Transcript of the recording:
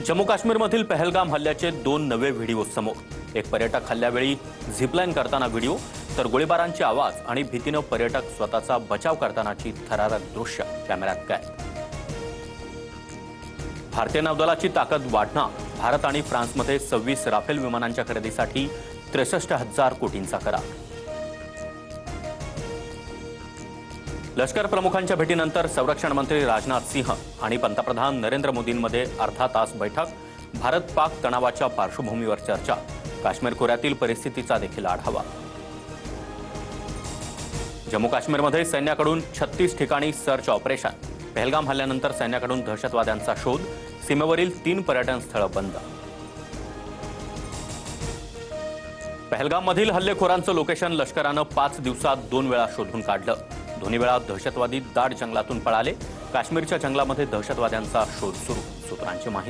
जम्मू काश्मीरमधील पहलगाम हल्ल्याचे 2 नवे व्हिडिओ समोर. एक पर्यटक हल्ल्यावेळी झिपलाईन करताना व्हिडिओ, तर गोळीबारांचे आवाज आणि भीतीने पर्यटक स्वतःचा बचाव करतानाची थरारक दृश्य कॅमेऱ्यात कैद. भारतीय नौदलाची ताकद वाढणार. भारत आणि फ्रान्समध्ये 26 राफेल विमानांच्या खरेदीसाठी 63,000 कोटींचा करार. लष्कर प्रमुखांच्या भेटीनंतर संरक्षण मंत्री राजनाथ सिंह आणि पंतप्रधान नरेंद्र मोदींमध्ये अर्धा तास बैठक. भारत पाक तणावाच्या पार्श्वभूमीवर चर्चा. काश्मीर खोऱ्यातील परिस्थितीचा देखील आढावा. जम्मू काश्मीरमध्ये सैन्याकडून 36 ठिकाणी सर्च ऑपरेशन. पहलगाम हल्ल्यानंतर सैन्याकडून दहशतवाद्यांचा शोध. सीमेवरील 3 पर्यटन स्थळं बंद. पहलगाममधील हल्लेखोरांचं लोकेशन लष्करानं 5 दिवसात 2 वेळा शोधून काढलं. दोन्ही वेळा दहशतवादी दाट जंगलातून पळाले. काश्मीरच्या जंगलामध्ये दहशतवाद्यांचा शोध सुरू. सूत्रांची माहिती.